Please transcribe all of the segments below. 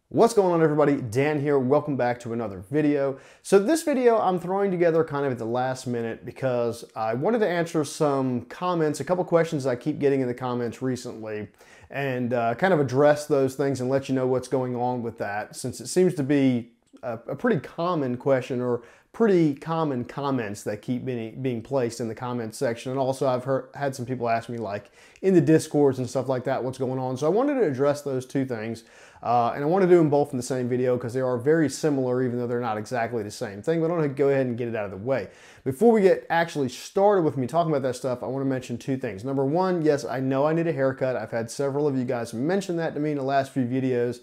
What's going on, everybody? Dan here. Welcome back to another video. So this video I'm throwing together kind of at the last minute because I wanted to answer some comments, a couple questions I keep getting in the comments recently, and kind of address those things and let you know what's going on with that, since it seems to be a pretty common question or pretty common comments that keep being placed in the comments section. And also I've had some people ask me, like in the Discords and stuff like that, what's going on. So I wanted to address those two things. And I want to do them both in the same video because they are very similar, even though they're not exactly the same thing. But I want to go ahead and get it out of the way. Before we get actually started with me talking about that stuff, I want to mention two things. Number one, yes, I know I need a haircut. I've had several of you guys mention that to me in the last few videos.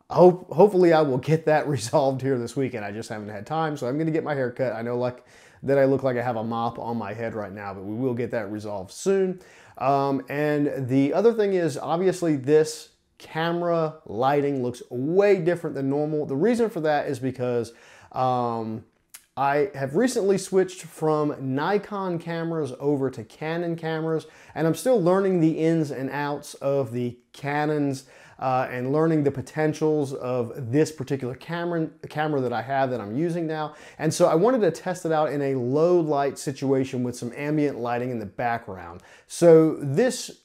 Hopefully I will get that resolved here this weekend. I just haven't had time, so I'm going to get my hair cut. I know that I look like I have a mop on my head right now, but we will get that resolved soon. And the other thing is, obviously, this camera lighting looks way different than normal. The reason for that is because I have recently switched from Nikon cameras over to Canon cameras, and I'm still learning the ins and outs of the Canons and learning the potentials of this particular camera that I have that I'm using now. And so I wanted to test it out in a low light situation with some ambient lighting in the background. So this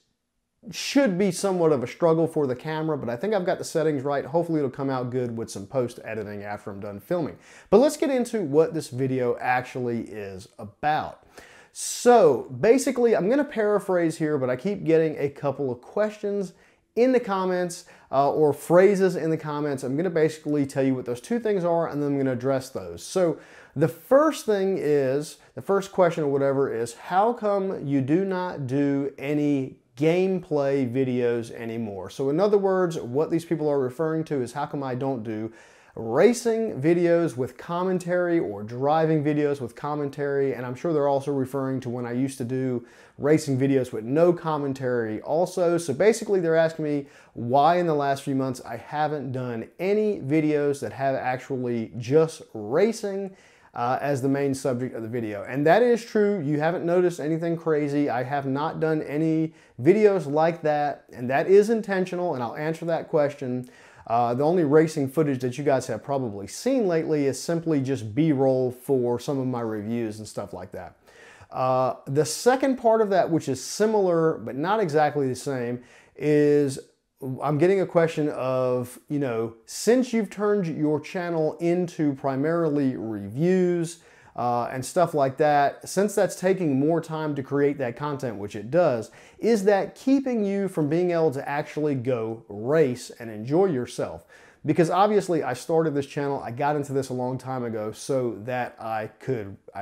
should be somewhat of a struggle for the camera, but I think I've got the settings right. Hopefully it'll come out good with some post editing after I'm done filming. But let's get into what this video actually is about. So basically, I'm going to paraphrase here, but I keep getting a couple of questions in the comments or phrases in the comments. I'm going to basically tell you what those two things are, and then I'm going to address those. So the first thing is, the first question or whatever is, how come you do not do any gameplay videos anymore? So in other words, what these people are referring to is, how come I don't do racing videos with commentary or driving videos with commentary? And I'm sure they're also referring to when I used to do racing videos with no commentary also. So basically they're asking me why in the last few months I haven't done any videos that have actually just racing as the main subject of the video. And that is true. You haven't noticed anything crazy. I have not done any videos like that, and that is intentional, and I'll answer that question. The only racing footage that you guys have probably seen lately is simply just B-roll for some of my reviews and stuff like that. The second part of that, which is similar but not exactly the same, is I'm getting a question of, you know, since you've turned your channel into primarily reviews and stuff like that, since that's taking more time to create that content, which it does, is that keeping you from being able to actually go race and enjoy yourself? Because obviously I started this channel, I got into this a long time ago so that I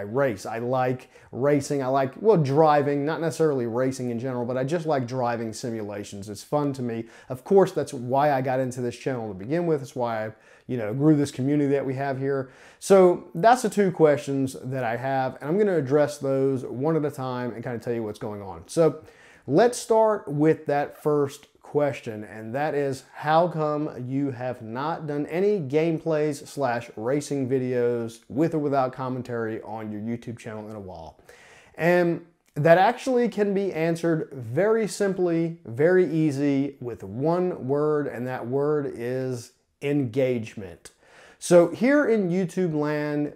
race. I like racing, I like, well, driving, not necessarily racing in general, but I just like driving simulations. It's fun to me. Of course, that's why I got into this channel to begin with. It's why I, you know, grew this community that we have here. So that's the two questions that I have, and I'm gonna address those one at a time and kind of tell you what's going on. So let's start with that first question, and that is, how come you have not done any gameplays / racing videos with or without commentary on your YouTube channel in a while? And that actually can be answered very simply, very easy, with one word, and that word is engagement. So here in YouTube land,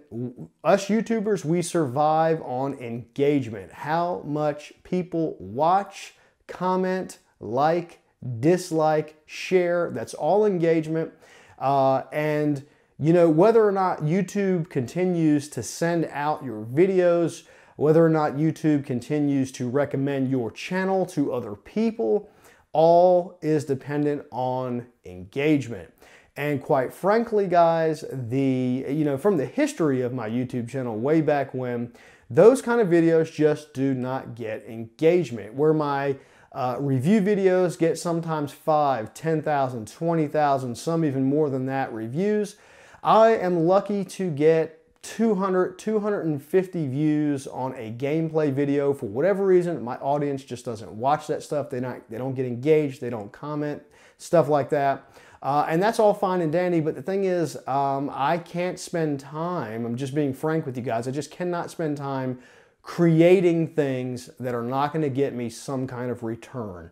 us YouTubers, we survive on engagement. How much people watch, comment, like, dislike, share, that's all engagement. And you know, whether or not YouTube continues to send out your videos, whether or not YouTube continues to recommend your channel to other people, all is dependent on engagement. And quite frankly, guys, from the history of my YouTube channel way back when, those kind of videos just do not get engagement. Where my review videos get sometimes 5, 10,000, 20,000, some even more than that reviews, I am lucky to get 200, 250 views on a gameplay video. For whatever reason, my audience just doesn't watch that stuff. They don't get engaged, they don't comment, stuff like that. And that's all fine and dandy, but the thing is, I can't spend time, I'm just being frank with you guys, I just cannot spend time creating things that are not going to get me some kind of return.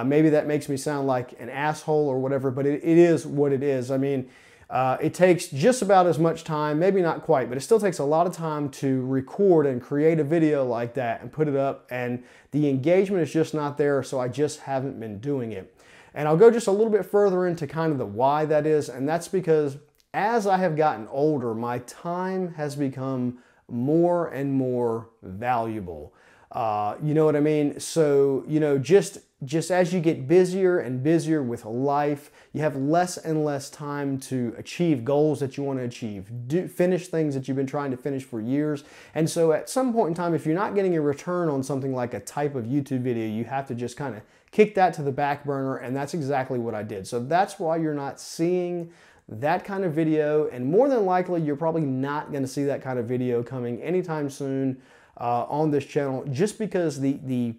Maybe that makes me sound like an asshole or whatever, but it is what it is. I mean, it takes just about as much time, maybe not quite, but it still takes a lot of time to record and create a video like that and put it up, and the engagement is just not there, so I just haven't been doing it. And I'll go just a little bit further into kind of the why that is, and that's because as I have gotten older, my time has become more and more valuable. You know what I mean? So, you know, just as you get busier and busier with life, you have less and less time to achieve goals that you want to achieve, finish things that you've been trying to finish for years. And so at some point in time, if you're not getting a return on something like a type of YouTube video, you have to just kind of kick that to the back burner, and that's exactly what I did. So that's why you're not seeing that kind of video, and more than likely, you're probably not going to see that kind of video coming anytime soon on this channel, just because the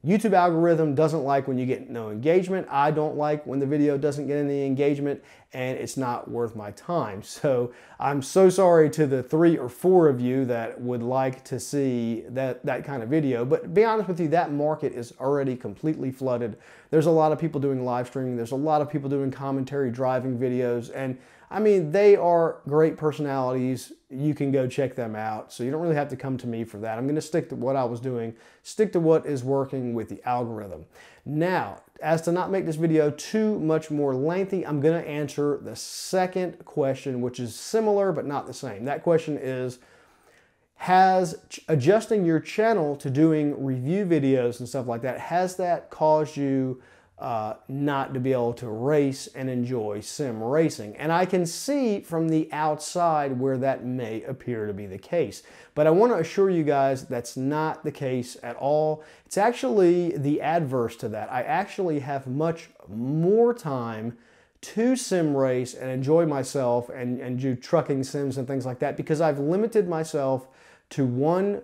YouTube algorithm doesn't like when you get no engagement. I don't like when the video doesn't get any engagement, and it's not worth my time. So I'm so sorry to the 3 or 4 of you that would like to see that kind of video. But to be honest with you, that market is already completely flooded. There's a lot of people doing live streaming. There's a lot of people doing commentary driving videos. And I mean, they are great personalities. You can go check them out. So you don't really have to come to me for that. I'm going to stick to what I was doing, stick to what is working with the algorithm. Now, as to not make this video too much more lengthy, I'm going to answer the second question, which is similar but not the same. That question is, has adjusting your channel to doing review videos and stuff like that, has that caused you not to be able to race and enjoy sim racing? And I can see from the outside where that may appear to be the case. But I want to assure you guys that's not the case at all. It's actually the adverse to that. I actually have much more time to sim race and enjoy myself and do trucking sims and things like that, because I've limited myself to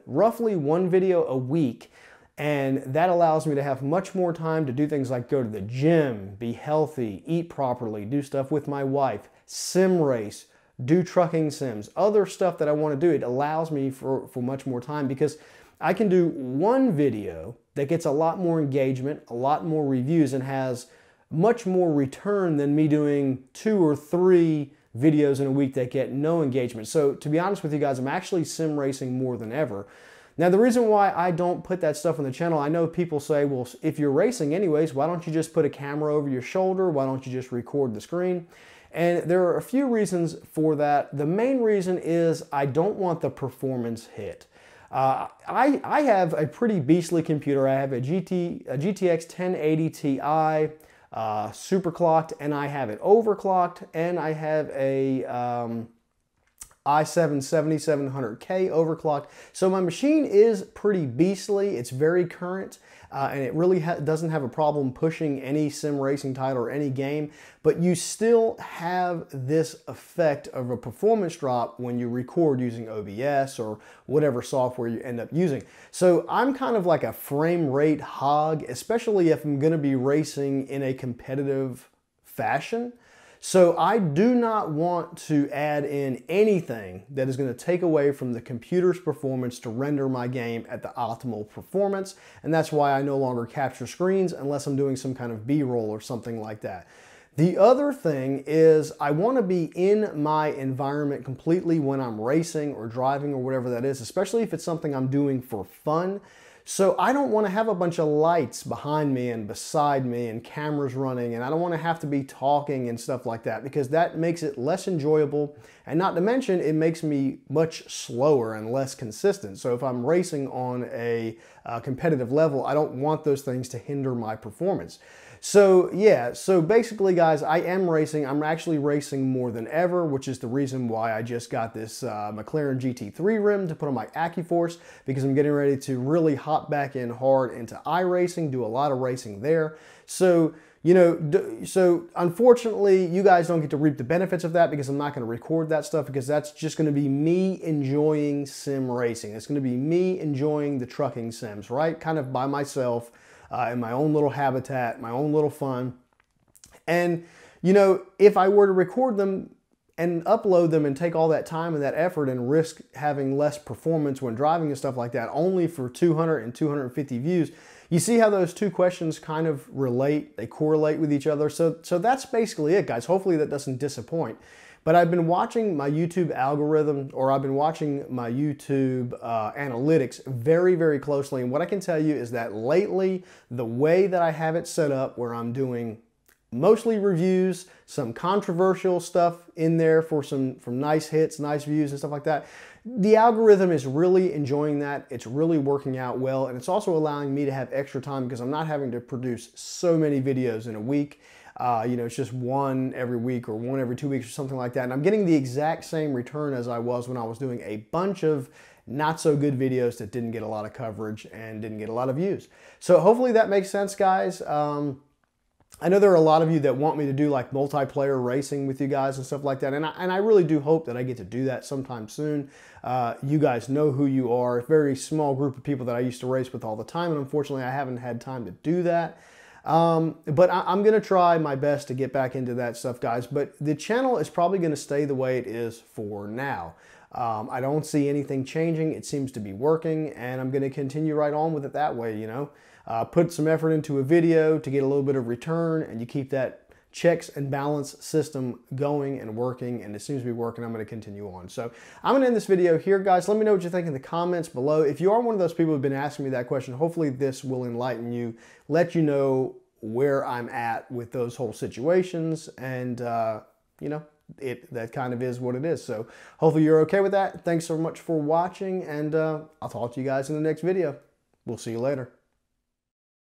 roughly one video a week. And that allows me to have much more time to do things like go to the gym, be healthy, eat properly, do stuff with my wife, sim race, do trucking sims, other stuff that I want to do. It allows me for much more time, because I can do one video that gets a lot more engagement, a lot more reviews, and has much more return than me doing 2 or 3 videos in a week that get no engagement. So to be honest with you guys, I'm actually sim racing more than ever. Now, the reason why I don't put that stuff on the channel, I know people say, well, if you're racing anyways, why don't you just put a camera over your shoulder? Why don't you just record the screen? And there are a few reasons for that. The main reason is I don't want the performance hit. I have a pretty beastly computer. I have a GTX 1080 Ti super clocked, and I have it overclocked, and I have a i7 7700K overclocked. So my machine is pretty beastly. It's very current, and it really doesn't have a problem pushing any sim racing title or any game, but you still have this effect of a performance drop when you record using OBS or whatever software you end up using. So I'm kind of like a frame rate hog, especially if I'm going to be racing in a competitive fashion. So I do not want to add in anything that is going to take away from the computer's performance to render my game at the optimal performance. And that's why I no longer capture screens unless I'm doing some kind of B-roll or something like that. The other thing is I want to be in my environment completely when I'm racing or driving or whatever that is, especially if it's something I'm doing for fun. So I don't want to have a bunch of lights behind me and beside me and cameras running, and I don't want to have to be talking and stuff like that, because that makes it less enjoyable, and not to mention it makes me much slower and less consistent. So if I'm racing on a competitive level, I don't want those things to hinder my performance. So yeah, so basically guys, I am racing. I'm actually racing more than ever, which is the reason why I just got this McLaren GT3 rim to put on my AccuForce, because I'm getting ready to really hop back in hard into iRacing, do a lot of racing there. So, you know, so unfortunately, you guys don't get to reap the benefits of that, because I'm not going to record that stuff, because that's just going to be me enjoying sim racing. It's going to be me enjoying the trucking sims, right? Kind of by myself. In my own little habitat, my own little fun. And, you know, if I were to record them and upload them and take all that time and that effort and risk having less performance when driving and stuff like that, only for 200 and 250 views, you see how those two questions kind of relate, they correlate with each other. So that's basically it, guys. Hopefully that doesn't disappoint. But I've been watching my YouTube algorithm, or I've been watching my YouTube analytics very, very closely. And what I can tell you is that lately, the way that I have it set up, where I'm doing mostly reviews, some controversial stuff in there for some nice hits, nice views and stuff like that, the algorithm is really enjoying that. It's really working out well, and it's also allowing me to have extra time because I'm not having to produce so many videos in a week. You know, it's just one every week or one every 2 weeks or something like that. And I'm getting the exact same return as I was when I was doing a bunch of not so good videos that didn't get a lot of coverage and didn't get a lot of views. So hopefully that makes sense, guys. I know there are a lot of you that want me to do like multiplayer racing with you guys and stuff like that. And I really do hope that I get to do that sometime soon. You guys know who you are. A very small group of people that I used to race with all the time. And unfortunately, I haven't had time to do that. But I'm going to try my best to get back into that stuff, guys. But the channel is probably going to stay the way it is for now. I don't see anything changing. It seems to be working, and I'm going to continue right on with it that way, you know. Put some effort into a video to get a little bit of return, and you keep that checks and balance system going and working, and it seems to be working. I'm going to continue on. So I'm going to end this video here, guys. Let me know what you think in the comments below. If you are one of those people who've been asking me that question, hopefully this will enlighten you, let you know where I'm at with those whole situations, and you know, that kind of is what it is. So hopefully you're okay with that. Thanks so much for watching, and I'll talk to you guys in the next video. We'll see you later.